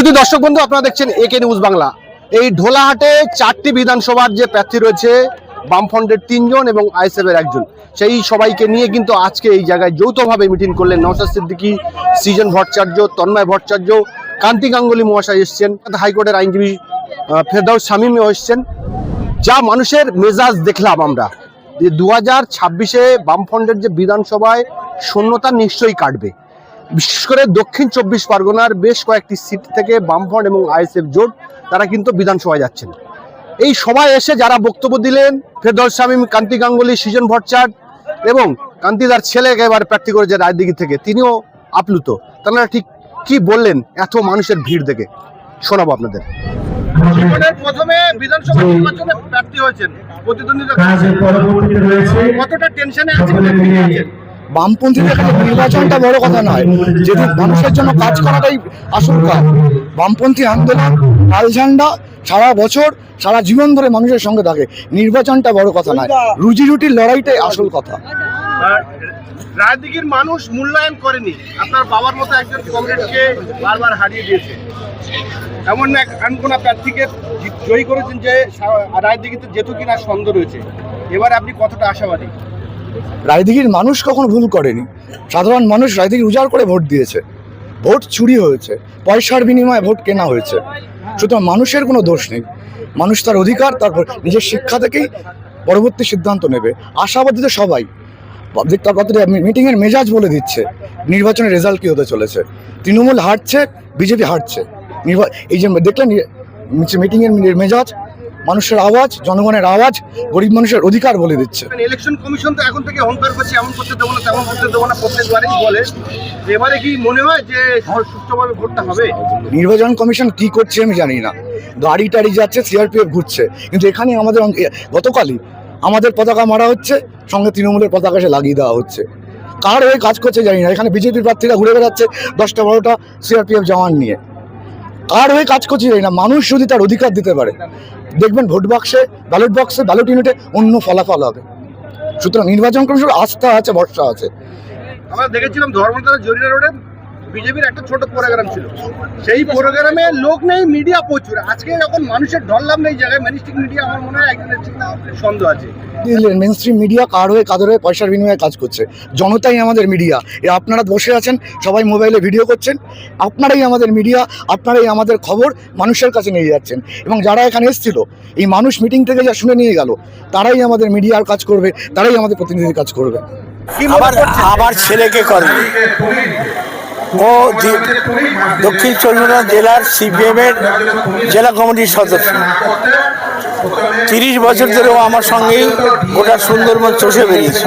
সুধী দর্শক বন্ধু, আপনারা দেখছেন একে নিউজ বাংলা। এই ঢোলাহাটে 4টি বিধানসভার যে প্রার্থী রয়েছে, বামফ্রন্টের 3 জন এবং আইএসএফের 1 জন, সেই সবাইকে নিয়ে কিন্তু আজকে এই জায়গায় যৌথভাবে মিটিং করলেন নওশাদ সিদ্দিকী, সৃজন ভট্টাচার্য, তন্ময় ভট্টাচার্য, কান্তি গাঙ্গুলি মহাশয় এসছেন, হাইকোর্টের আইনজীবী ফেরদাউস শামীমও এসছেন। যা মানুষের মেজাজ দেখলাম আমরা, যে 2026-এ বামফ্রন্টের যে বিধানসভায় শূন্যতা নিশ্চয়ই কাটবে। বিশেষ করে দক্ষিণ 24 পরগনার বেশ কয়েকটি সিট থেকে বামফ্রন্ট এবং আইএসএফ জোট তারা কিন্তু বিধানসভায় যাচ্ছেন। এই সভায় এসে যারা বক্তব্য দিলেন, ফেরদাউস শামীম, কান্তি গাঙ্গুলি, সৃজন ভট্টাচার্য এবং কান্তিদার ছেলেকে এবার প্রার্থী করেছে রায়দিঘি থেকে, তিনিও আপ্লুত। তারা ঠিক কি বললেন এত মানুষের ভিড় দেখে, শোনাবো আপনাদের। প্রথমে বিধানসভা নির্বাচনে প্রার্থী হয়েছেন, প্রতিদ্বন্দ্বিতা কতটা টেনশনে আছেন? বামপন্থীদের কাছে নির্বাচনটা বড় কথা নয়, যেহেতু মানুষের জন্য কাজ করাটাই আসল কাজ। বামপন্থী আন্দোলন লাল ঝান্ডা সারা বছর সারা জীবন ধরে মানুষের সঙ্গে থাকে, নির্বাচনটা বড় কথা নয়, রুজি রুটির লড়াইটাই আসল কথা। রায়দিঘির মানুষ মূল্যায়ন করেনি, আপনার বাবার মতো একজন কমরেডকে বারবার হারিয়ে দিয়েছে, এমন কোন প্রার্থীকে জয়ী করেছেন যে রায়দিঘিতে যেত কিনা সন্দেহ রয়েছে। এবারে আপনি কতটা আশাবাদী? রায়দিঘির মানুষ কখনো ভুল করেনি, সাধারণ মানুষ রায়দিঘি উজাড় করে ভোট দিয়েছে, ভোট চুরি হয়েছে, পয়সার বিনিময়ে ভোট কেনা হয়েছে, সুতরাং মানুষের কোনো দোষ নেই। মানুষ তার অধিকার, তারপর নিজের শিক্ষা থেকেই পরবর্তী সিদ্ধান্ত নেবে। আশাবাদী তো সবাই, মিটিংয়ের মেজাজ বলে দিচ্ছে নির্বাচনের রেজাল্ট কী হতে চলেছে। তৃণমূল হারছে, বিজেপি হারছে। এই যে দেখলেন মিটিংয়ের মেজাজ, মানুষের আওয়াজ, জনগণের আওয়াজ, গরিব মানুষের অধিকার বলে দিচ্ছে। ইলেকশন কমিশন তো এখন থেকে অহংকার করছে, এমন করতে দেবো না, তেমন করতে দেবো না, প্রত্যেকবারই বলে। এবারে কি মনে হয় যে সুষ্ঠুভাবে ভোটটা হবে? নির্বাচন কমিশন কি করছে আমি জানি না, গাড়ি টাড়ি যাচ্ছে, সিআরপিএফ ঘুরছে, কিন্তু এখানে আমাদের গতকালই আমাদের পতাকা মারা হচ্ছে, সঙ্গে তৃণমূলের পতাকা এসে লাগিয়ে দেওয়া হচ্ছে। কার হয়ে কাজ করছে জানি না, এখানে বিজেপির প্রার্থীরা ঘুরে বেড়াচ্ছে 10টা 12টা সিআরপিএফ জওয়ান নিয়ে। কার হয়ে কাজ করছে জানি না। মানুষ যদি তার অধিকার দিতে পারে, দেখবেন ভোট বাক্সে, ব্যালট বক্সে, ব্যালট ইউনিটে অন্য ফলাফল হবে। সুতরাং নির্বাচন কমিশনের আস্থা আছে, ভরসা আছে। আমরা দেখেছিলাম ধর্মতলা জরিনা রোডে বিজেপির একটা ছোট প্রোগ্রাম ছিল, সেই প্রোগ্রামে লোক নেই, মিডিয়া প্রচুর। আজকে যখন মানুষের ঢললাম নেই জায়গায়, মেনস্ট্রিম মিডিয়া আমার মনে হয় একজনের সন্দেহ আছে। মেনস্ট্রিম মিডিয়া কার হয়ে কাদের হয়ে পয়সার বিনিময়ে কাজ করছে? জনতাই আমাদের মিডিয়া। আপনারা বসে আছেন, সবাই মোবাইলে ভিডিও করছেন, আপনারাই আমাদের মিডিয়া, আপনারাই আমাদের খবর মানুষের কাছে নিয়ে যাচ্ছেন। এবং যারা এখানে এসেছিল, এই মানুষ মিটিং থেকে যা শুনে নিয়ে গেল, তারাই আমাদের মিডিয়ার কাজ করবে, তারাই আমাদের প্রতিনিধির কাজ করবে। আমার ছেলেকে করে, ও দক্ষিণ 24 জেলার সিপিএমের জেলা কমিটির সদস্য। 30 বছর ধরে ও আমার সঙ্গেই গোটা সুন্দরবন চষে বেরিয়েছে।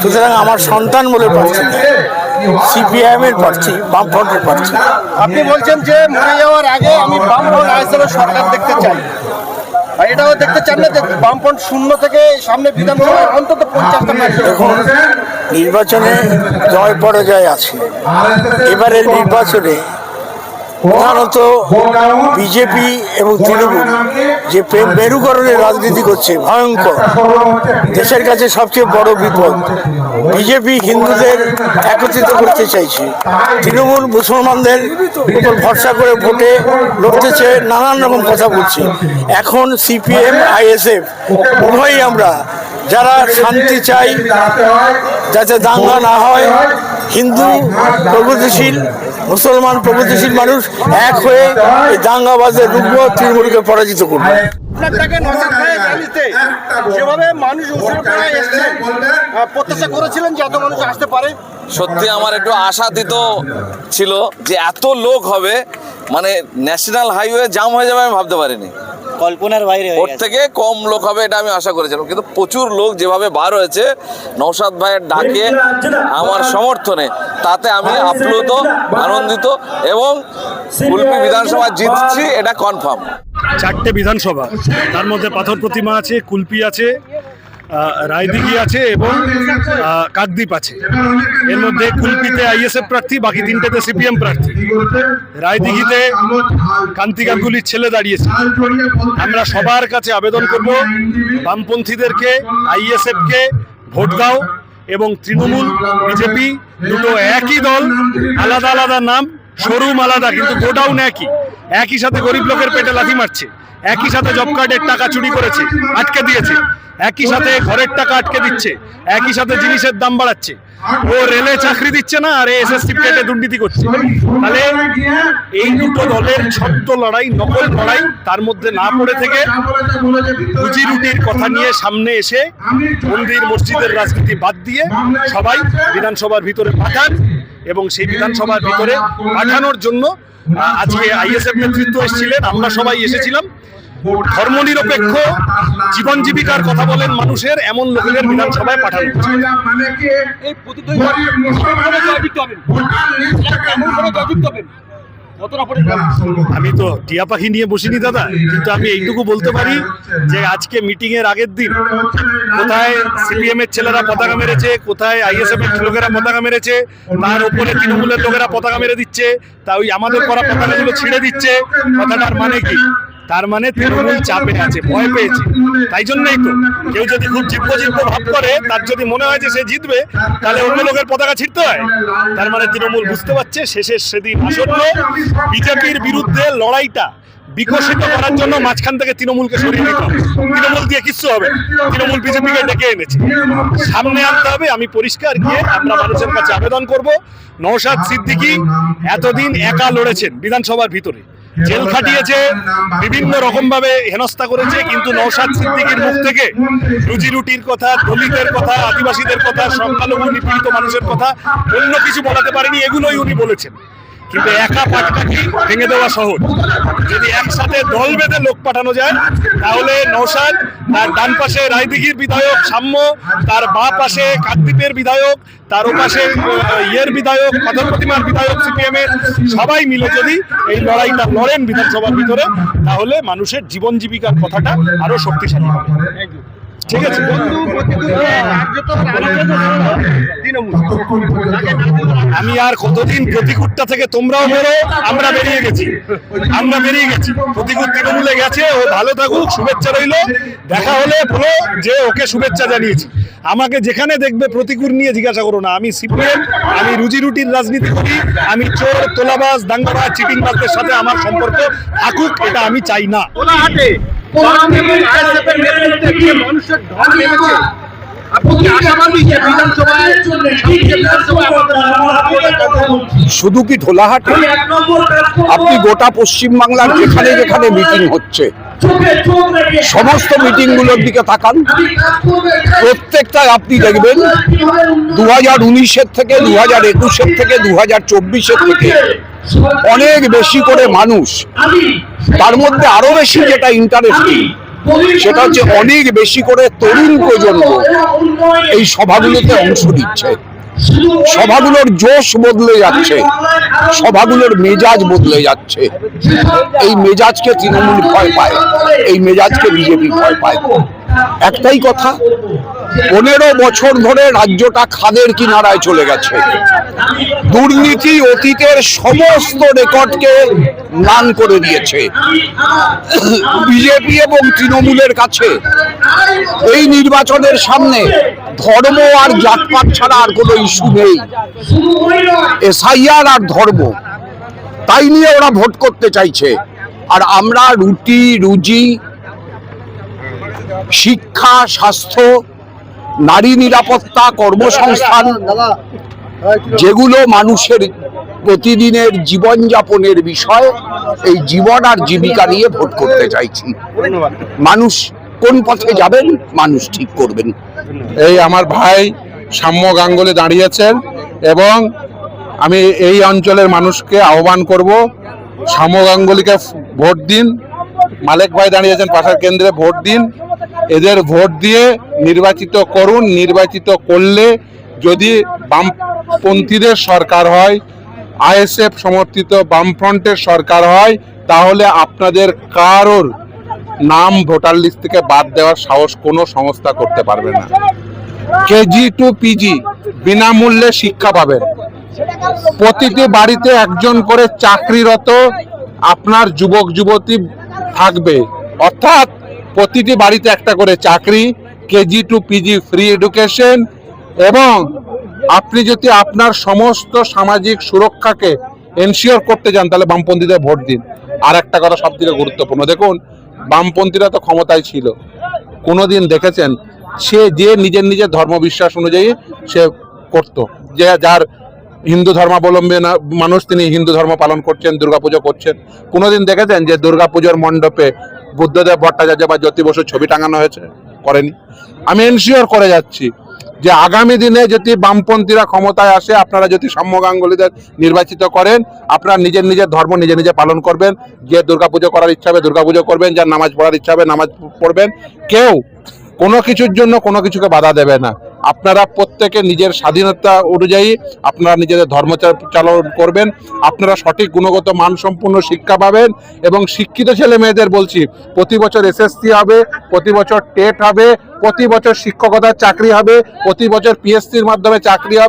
সুতরাং আমার সন্তান বলে প্রার্থী, সিপিএমের প্রার্থী, বামফ্রন্টের প্রার্থী। আপনি বলছেন যে মরে যাওয়ার আগে আমি বামফ্রন্ট আইএসএফের সরকার দেখতে চাই, আর এটাও দেখতে চান না যে বামফ্রন্ট শূন্য থেকে সামনে বিধানসভায় অন্তত 50টা ম্যাচ। দেখুন, নির্বাচনে জয় পরাজয় আছে। এবারের নির্বাচনে প্রধানত বিজেপি এবং তৃণমূল যে মেরুকরণের রাজনীতি করছে, ভয়ঙ্কর, দেশের কাছে সবচেয়ে বড় বিপদ। বিজেপি হিন্দুদের একত্রিত করতে চাইছে, তৃণমূল মুসলমানদের উপর ভরসা করে ভোটে লড়তে চেয়ে নানান রকম কথা বলছে। এখন সিপিএম, আইএসএফ উভয়ই আমরা যারা শান্তি চাই, যাতে দাঙ্গা না হয়, হিন্দু প্রগতিশীল, মুসলমান প্রগতিশীল মানুষ এক হয়ে এই দাঙ্গাবাজের রুখব, তৃণমূলকে পরাজিত করব। যেভাবে মানুষ প্রত্যাশা করেছিলেন যে এত মানুষ আসতে পারে, সত্যি আমার একটু আশাতীত ছিল যে এত লোক হবে, মানে ন্যাশনাল হাইওয়ে জাম হয়ে যাবে আমি ভাবতে পারিনি। কল্পনার বাইরে, ওর থেকে কম লোক হবে এটা আমি আশা করেছিলাম, কিন্তু প্রচুর লোক যেভাবে বার হয়েছে নওশাদ ভাইয়ের ডাকে, আমার সমর্থনে, তাতে আমি আপ্লুত, আনন্দিত এবং কুলপি বিধানসভা জিতছি এটা কনফার্ম। 4টে বিধানসভা, তার মধ্যে পাথর প্রতিমা আছে, কুলপি আছে, রায়দিঘি আছে এবং কাকদ্বীপ আছে। এর মধ্যে কুলপিতে আইএসএফ প্রার্থী, বাকি 3টেতে সিপিএম প্রার্থী। রায়দিঘিতে কান্তি গাঙ্গুলির ছেলে দাঁড়িয়েছে। আমরা সবার কাছে আবেদন করব, বামপন্থীদেরকে, আইএসএফকে ভোট দাও এবং তৃণমূল, বিজেপি দুটো একই দল, আলাদা আলাদা নাম, শোরুম আলাদা কিন্তু গোডাউন একই। একই সাথে গরিব লোকের পেটে লাথি মারছে, একই সাথে জব কার্ডের টাকা চুরি করেছে, আটকে দিয়েছে, একই সাথে ঘরের টাকা আটকে দিচ্ছে, একই সাথে জিনিসের দাম বাড়াচ্ছে। ও রেলে চাকরি দিচ্ছে না, আর এসএসসি পেটে দুর্নীতি করছে। তাহলে এই দুটো দলের ছোট্ট লড়াই, নকল লড়াই, তার মধ্যে না পড়ে থেকে রুজি রুটির কথা নিয়ে সামনে এসে মন্দির মসজিদের রাজনীতি বাদ দিয়ে সবাই বিধানসভার ভিতরে পাঠান, এবং সেই বিধানসভার ভিতরে পাঠানোর জন্য আজকে আইএসএফ নেতৃত্ব এসেছিলেন, আমরা সবাই এসেছিলাম। ধর্মনিরপেক্ষ জীবন জীবিকার কথা বলেন মানুষের, এমন লোকেদের বিধানসভায় পাঠানো। আমি তো টিয়া পাখি নিয়ে বসিনি দাদা, কিন্তু আমি এইটুকু বলতে পারি যে আজকে মিটিং এর আগের দিন কোথায় সিপিএম এর ছেলেরা পতাকা মেরেছে, কোথায় আইএসএফ এর লোকেরা পতাকা মেরেছে, তার উপরে তৃণমূলের লোকেরা পতাকা মেরে দিচ্ছে, তা ওই আমাদের করা পতাকাগুলো ছিঁড়ে দিচ্ছে। কথাটার মানে কি? তার মানে তৃণমূল চাপে আছে, ভয় পেয়েছে। তাই জন্যই তো কেউ যদি খুব জিব্ব ভাব করে, তার যদি মনে হয় যে সে জিতবে, তাহলে অন্য লোকের পতাকা ছিঁড়তে হয়। তার মানে তৃণমূল বুঝতে পারছে শেষের সেদিন আসন্ন বিজেপির বিরুদ্ধে লড়াইটা বিকশিত করার জন্য মাঝখান থেকে তৃণমূলকে সরিয়ে দিতে হবে। তৃণমূল দিয়ে কিচ্ছু হবে, তৃণমূল বিজেপিকে ডেকে এনেছে, সামনে আনতে হবে। আমি পরিষ্কার গিয়ে আমরা মানুষের কাছে আবেদন করব, নওশাদ সিদ্দিকী এতদিন একা লড়েছেন বিধানসভার ভিতরে, জেল খাটিয়েছে, বিভিন্ন রকম ভাবে হেনস্থা করেছে, কিন্তু নওশাদ সিদ্দিকীর মুখ থেকে রুজি রুটির কথা, দলিতের কথা, আদিবাসীদের কথা, সংখ্যালঘু নিপীড়িত মানুষের কথা অন্য কিছু বলাতে পারেনি, এগুলোই উনি বলেছেন। কিন্তু একা পাটকাঠি ভেঙে দেওয়া সহজ, যদি একসাথে দল বেঁধে লোক পাঠানো যায়, তাহলে নওশাদ, তার ডান পাশে রায়দিঘির বিধায়ক সাম্য, তার বাঁ পাশে কাকদ্বীপের বিধায়ক, তার ওপাশে বিধায়ক, পাথর প্রতিমার বিধায়ক সিপিএম এর, সবাই মিলে যদি এই লড়াইটা লড়েন বিধানসভার ভিতরে, তাহলে মানুষের জীবন জীবিকার কথাটা আরো শক্তিশালী হবে। ঠিক আছে, আমি আর কতদিন প্রতিকূটটা থেকে তোমরাও বেরো, আমরা বেরিয়ে গেছি, প্রতিকূট তৃণমূলে গেছে, ও ভালো থাকুক, শুভেচ্ছা রইল। দেখা হলে বলো যে ওকে শুভেচ্ছা জানিয়েছি। আমাকে যেখানে দেখবে প্রতিকূল নিয়ে জিজ্ঞাসা করো না, আমি সিপিএম, আমি রুজি রুটির রাজনীতি করি, আমি চোর, তোলাবাজ, দাঙ্গাবাজ, চিটিংবাজদের সাথে আমার সম্পর্ক থাকুক, এটা আমি চাই না। শুধু কি ঢোলাহাটে, আপনি গোটা পশ্চিমবাংলার যেখানে যেখানে মিটিং হচ্ছে সমস্ত মিটিং গুলোর দিকে তাকান, প্রত্যেকটায় আপনি দেখবেন 2019-এর থেকে, 2021-এর থেকে, 2024-এর থেকে অনেক বেশি করে মানুষ, তার মধ্যে আরো বেশি যেটা ইন্টারেস্টিং সেটা হচ্ছে অনেক বেশি করে তরুণ প্রজন্ম এই সভাগুলোতে অংশ নিচ্ছে। সভাগুলোর জোশ বদলে যাচ্ছে, সভাগুলোর মেজাজ বদলে যাচ্ছে। এই মেজাজকে তৃণমূল ভয় পায়, এই মেজাজকে বিজেপি ভয় পায়। একটাই কথা, 15 বছর ধরে রাজ্যটা খাদের কিনারায় চলে গেছে। দুর্নীতি অতীতের সমস্ত রেকর্ডকে ম্লান করে দিয়েছে। বিজেপি এবং তৃণমূলের কাছে এই নির্বাচনের সামনে ধর্ম আর জাতপাত ছাড়া আর কোনো ইস্যু নেই, এসআইআর আর ধর্ম, তাই নিয়ে ওরা ভোট করতে চাইছে। আর আমরা রুটি রুজি, শিক্ষা, স্বাস্থ্য, নারী নিরাপত্তা, কর্মসংস্থান, যেগুলো মানুষের প্রতিদিনের জীবনযাপনের বিষয়, এই জীবন আর জীবিকা নিয়ে ভোট করতে চাইছি। মানুষ কোন পথে যাবেন মানুষ ঠিক করবেন। এই আমার ভাই সাম্য গাঙ্গুলি দাঁড়িয়েছেন, এবং আমি এই অঞ্চলের মানুষকে আহ্বান করব, সাম্য গাঙ্গুলিকে ভোট দিন। মালেক ভাই দাঁড়িয়েছেন পাশের কেন্দ্রে, ভোট দিন, এদের ভোট দিয়ে নির্বাচিত করুন। নির্বাচিত করলে যদি বামপন্থীদের সরকার হয়, আইএসএফ সমর্থিত বামফ্রন্টের সরকার হয়, তাহলে আপনাদের কারোর নাম ভোটার লিস্ট থেকে বাদ দেওয়ার সাহস কোনো সংস্থা করতে পারবে না। কেজি টু পিজি বিনামূল্যে শিক্ষা পাবেন। প্রতিটি বাড়িতে একজন করে চাকরিরত আপনার যুবক যুবতী থাকবে, অর্থাৎ প্রতিটি বাড়িতে একটা করে চাকরি, KG two PG free education. এবং আপনি যদি আপনার সমস্ত সামাজিক সুরক্ষাকে এনশিওর করতে চান, তাহলে বামপন্থীদের ভোট দিন। আর একটা কথা সব থেকে গুরুত্বপূর্ণ, দেখুন বামপন্থীরা তো ক্ষমতায় ছিল, কোনোদিন দেখেছেন সে যে নিজের নিজের ধর্মবিশ্বাস অনুযায়ী সে করত, যে যার হিন্দু ধর্মাবলম্বী মানুষ তিনি হিন্দু ধর্ম পালন করছেন, দুর্গাপুজো করছেন, কোনোদিন দেখেছেন যে দুর্গাপুজোর মণ্ডপে বুদ্ধদেব ভট্টাচার্য বা জ্যোতি বসুর ছবি টাঙানো হয়েছে? করেনি। আমি এনশিওর করে যাচ্ছি যে আগামী দিনে যদি বামপন্থীরা ক্ষমতায় আসে, আপনারা যদি সৌম্য গাঙ্গুলীদের নির্বাচিত করেন, আপনারা নিজের নিজের ধর্ম নিজে নিজে পালন করবেন, যে দুর্গাপুজো করার ইচ্ছা হবে দুর্গাপুজো করবেন, যার নামাজ পড়ার ইচ্ছা হবে নামাজ পড়বেন, কেউ কোনো কিছুর জন্য কোনো কিছুকে বাধা দেবে না। আপনারা প্রত্যেকে নিজের স্বাধীনতা অনুযায়ী আপনারা নিজেদের ধর্ম চালন করবেন, আপনারা সঠিক গুণগত মানসম্পন্ন শিক্ষা পাবেন এবং শিক্ষিত ছেলে মেয়েদের বলছি প্রতি বছর এসএসসি হবে, প্রতি বছর টেট হবে, প্রতি বছর শিক্ষকতার চাকরি হবে, প্রতি বছর পিএসসির মাধ্যমে চাকরি হবে।